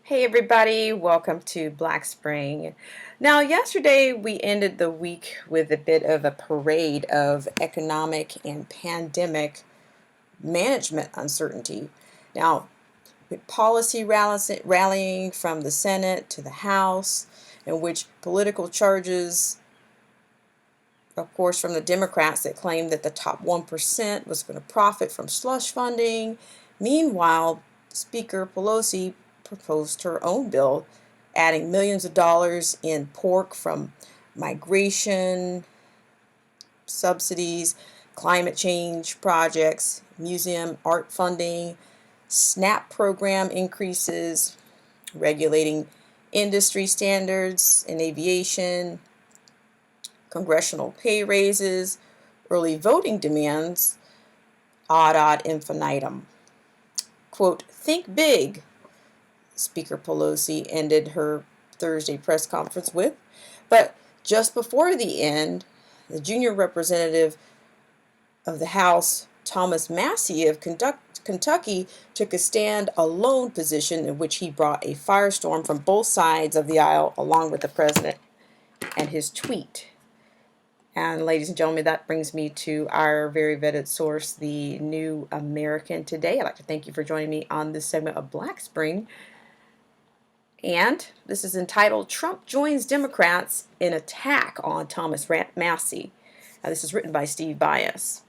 Hey everybody, welcome to Black Spring. Now, yesterday we ended the week with a bit of a parade of economic and pandemic management uncertainty. Now, with policy rallying from the Senate to the House, in which political charges, of course, from the Democrats that claimed that the top 1% was going to profit from slush funding. Meanwhile, Speaker Pelosi proposed her own bill, adding millions of dollars in pork from migration, subsidies, climate change projects, museum art funding, SNAP program increases, regulating industry standards in aviation, congressional pay raises, early voting demands, ad infinitum. Quote, think big, Speaker Pelosi ended her Thursday press conference with. But just before the end, the junior representative of the House, Thomas Massie of Kentucky, took a stand-alone position in which he brought a firestorm from both sides of the aisle along with the president and his tweet. And ladies and gentlemen, that brings me to our very vetted source, the New American Today. I'd like to thank you for joining me on this segment of Black Spring. And this is entitled, Trump Joins Democrats in Attack on Thomas Massie. Now, this is written by Steve Bias.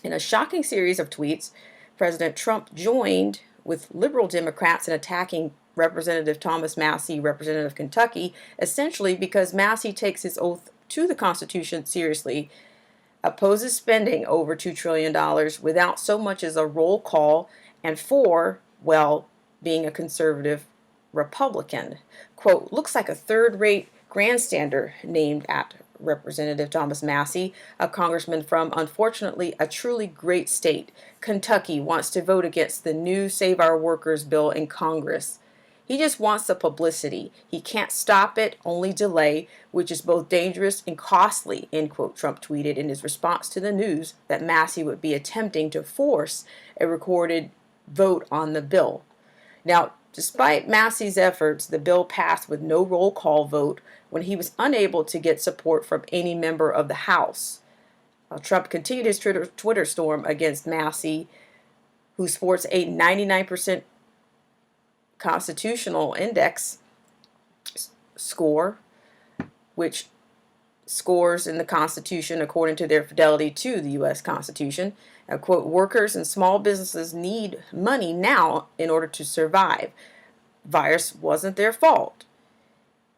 In a shocking series of tweets, President Trump joined with liberal Democrats in attacking Representative Thomas Massie, representative of Kentucky, essentially because Massie takes his oath to the Constitution seriously, opposes spending over $2 trillion without so much as a roll call, and being a conservative Republican. Quote, looks like a third-rate grandstander named at Representative Thomas Massie, a congressman from, unfortunately, a truly great state. Kentucky wants to vote against the new Save Our Workers bill in Congress. He just wants the publicity. He can't stop it, only delay, which is both dangerous and costly, end quote, Trump tweeted in his response to the news that Massie would be attempting to force a recorded vote on the bill. Now, despite Massie's efforts, the bill passed with no roll call vote when he was unable to get support from any member of the House. Trump continued his Twitter storm against Massie, who sports a 99% constitutional index score, which scores in the Constitution according to their fidelity to the U.S. Constitution. Quote, workers and small businesses need money now in order to survive. Virus wasn't their fault.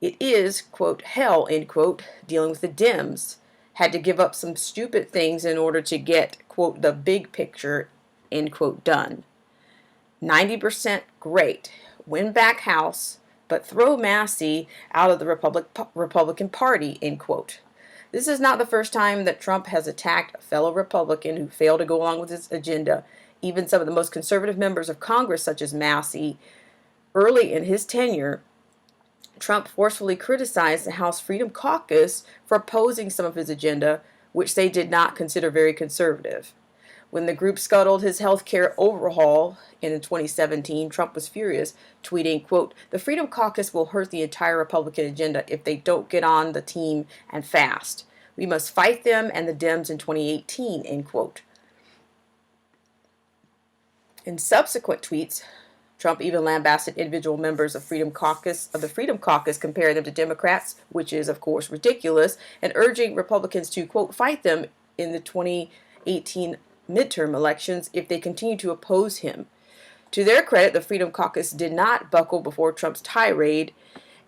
It is, quote, hell, end quote, dealing with the Dems. Had to give up some stupid things in order to get, quote, the big picture, end quote, done. 90% great. Win back House, but throw Massie out of the Republican Party, end quote. This is not the first time that Trump has attacked a fellow Republican who failed to go along with his agenda. Even some of the most conservative members of Congress, such as Massie, early in his tenure, Trump forcefully criticized the House Freedom Caucus for opposing some of his agenda, which they did not consider very conservative. When the group scuttled his health care overhaul in 2017, Trump was furious, tweeting, quote, the Freedom Caucus will hurt the entire Republican agenda if they don't get on the team and fast. We must fight them and the Dems in 2018, end quote. In subsequent tweets, Trump even lambasted individual members of the Freedom Caucus, comparing them to Democrats, which is, of course, ridiculous, and urging Republicans to, quote, fight them in the 2018 midterm elections if they continue to oppose him. To their credit, the Freedom Caucus did not buckle before Trump's tirade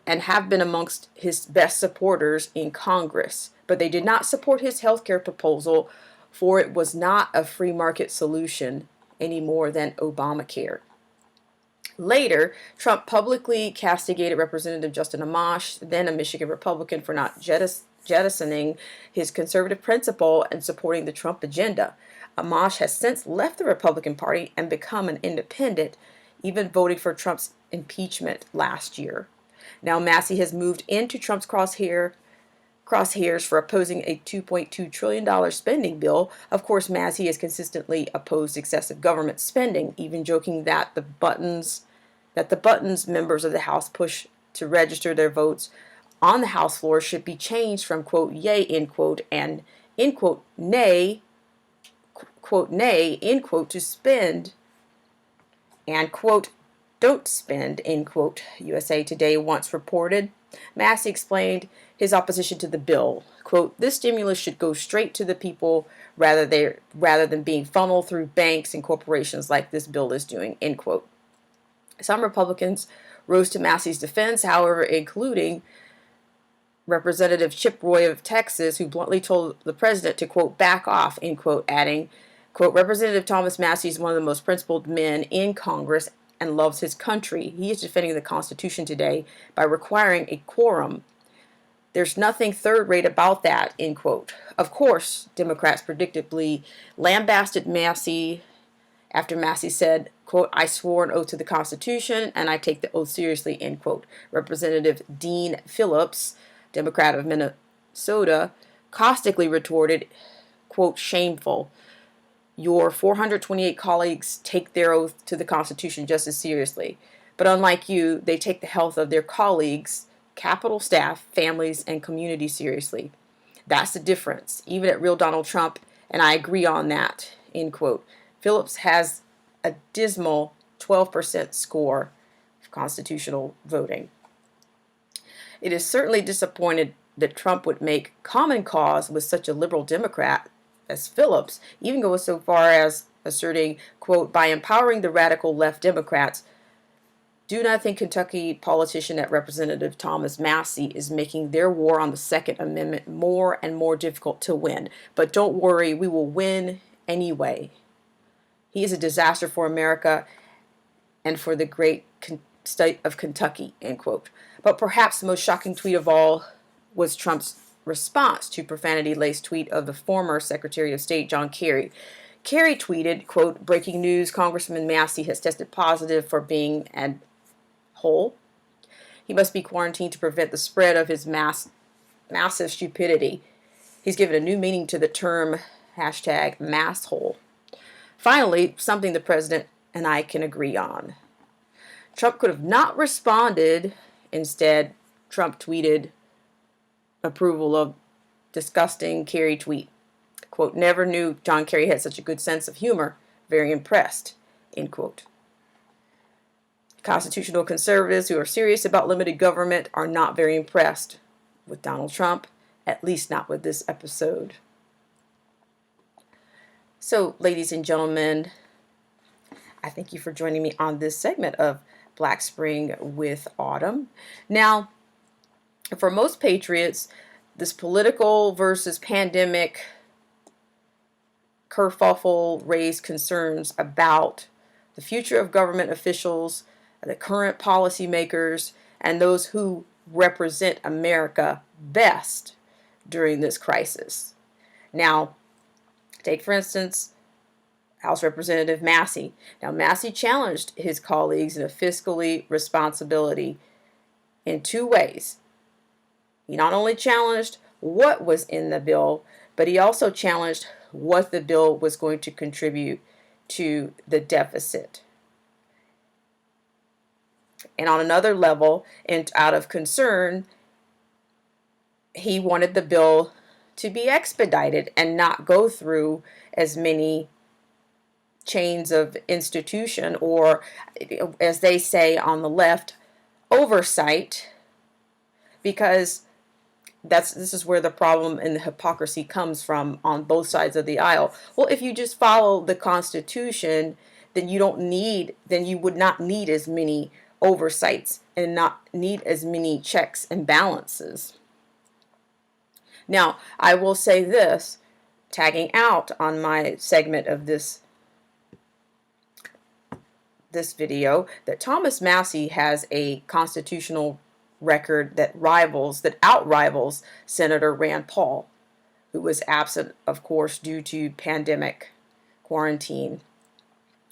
and have been amongst his best supporters in Congress. But they did not support his health care proposal, for it was not a free market solution any more than Obamacare. Later, Trump publicly castigated Representative Justin Amash, then a Michigan Republican, for not jettisoning his conservative principle and supporting the Trump agenda. Amash has since left the Republican Party and become an independent, even voting for Trump's impeachment last year. Now Massie has moved into Trump's crosshairs for opposing a $2.2 trillion spending bill. Of course, Massie has consistently opposed excessive government spending, even joking that the buttons that the buttons members of the House push to register their votes on the House floor should be changed from, quote, yay, end quote, and, end quote, nay, quote, nay, end quote, to spend, and, quote, don't spend, end quote, USA Today once reported. Massie explained his opposition to the bill. Quote, this stimulus should go straight to the people rather than being funneled through banks and corporations like this bill is doing, end quote. Some Republicans rose to Massie's defense, however, including Representative Chip Roy of Texas, who bluntly told the president to, quote, back off, end quote, adding, quote, Representative Thomas Massie is one of the most principled men in Congress and loves his country. He is defending the Constitution today by requiring a quorum. There's nothing third-rate about that, end quote. Of course, Democrats predictably lambasted Massie after Massie said, quote, I swore an oath to the Constitution and I take the oath seriously, end quote. Representative Dean Phillips, Democrat of Minnesota, caustically retorted, quote, shameful. Your 428 colleagues take their oath to the Constitution just as seriously. But unlike you, they take the health of their colleagues, Capitol staff, families, and community seriously. That's the difference, even at real Donald Trump, and I agree on that, end quote. Phillips has a dismal 12% score of constitutional voting. It is certainly disappointed that Trump would make common cause with such a liberal Democrat as Phillips, even go so far as asserting, quote, by empowering the radical left Democrats, do not think Kentucky politician at Representative Thomas Massie is making their war on the Second Amendment more and more difficult to win. But don't worry, we will win anyway. He is a disaster for America and for the great state of Kentucky, end quote. But perhaps the most shocking tweet of all was Trump's response to profanity-laced tweet of the former Secretary of State, John Kerry. Kerry tweeted, quote, breaking news, Congressman Massie has tested positive for being a whole. He must be quarantined to prevent the spread of his massive stupidity. He's given a new meaning to the term hashtag masshole. Finally, something the president and I can agree on. Trump could have not responded. Instead, Trump tweeted approval of disgusting Kerry tweet. Quote, never knew John Kerry had such a good sense of humor. Very impressed, end quote. Constitutional conservatives who are serious about limited government are not very impressed with Donald Trump, at least not with this episode. So, ladies and gentlemen, I thank you for joining me on this segment of Black Spring with Autumn. Now, for most patriots, this political versus pandemic kerfuffle raised concerns about the future of government officials, the current policymakers, and those who represent America best during this crisis. Now, take for instance, House Representative Massie. Now, Massie challenged his colleagues in a fiscally responsibility in two ways. He not only challenged what was in the bill, but he also challenged what the bill was going to contribute to the deficit. And on another level, and out of concern, he wanted the bill to be expedited and not go through as many chains of institution, or as they say on the left, oversight, because this is where the problem and the hypocrisy comes from on both sides of the aisle. Well, if you just follow the Constitution, then you would not need as many oversights and not need as many checks and balances. Now, I will say this, tagging out on my segment of this video, that Thomas Massie has a constitutional record that outrivals Senator Rand Paul, who was absent, of course, due to pandemic quarantine,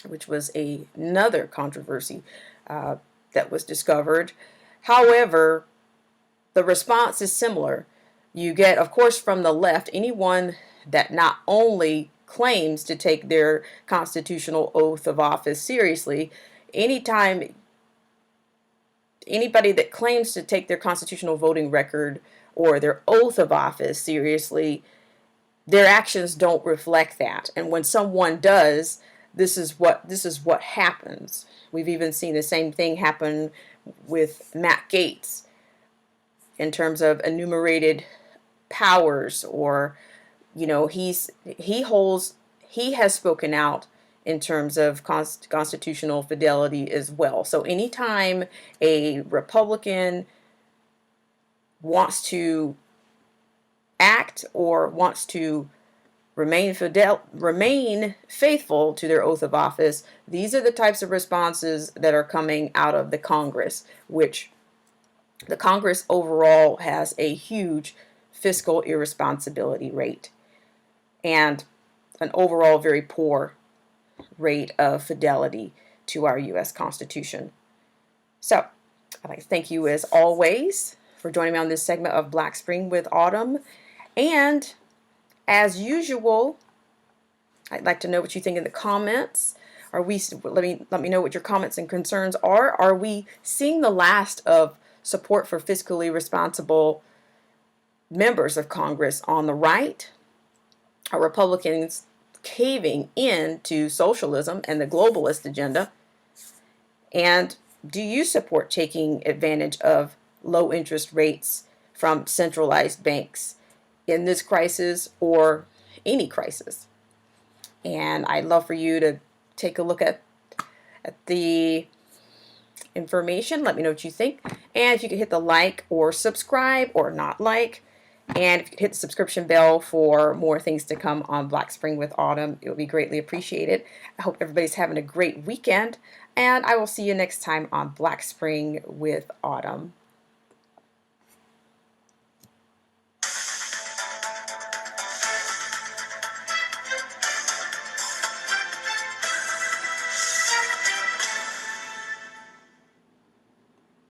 which was another controversy that was discovered. However, the response is similar. You get, of course, from the left, anyone that not only claims to take their constitutional oath of office seriously, anytime anybody that claims to take their constitutional voting record or their oath of office seriously, their actions don't reflect that. And when someone does, this is what happens. We've even seen the same thing happen with Matt Gaetz in terms of enumerated powers, or he has spoken out in terms of constitutional fidelity as well. So anytime a Republican wants to act or wants to remain faithful to their oath of office, these are the types of responses that are coming out of the Congress, which the Congress overall has a huge fiscal irresponsibility rate and an overall very poor rate of fidelity to our U.S. Constitution. So I'd like to thank you as always for joining me on this segment of Black Spring with Autumn. And as usual, I'd like to know what you think in the comments. Let me know what your comments and concerns are. Are we seeing the last of support for fiscally responsible members of Congress on the right? Are Republicans caving in to socialism and the globalist agenda? And do you support taking advantage of low interest rates from centralized banks in this crisis or any crisis? And I'd love for you to take a look at the information. Let me know what you think. And if you could hit the like or subscribe or not like, and if you could hit the subscription bell for more things to come on Black Spring with Autumn, it would be greatly appreciated. I hope everybody's having a great weekend, and I will see you next time on Black Spring with Autumn.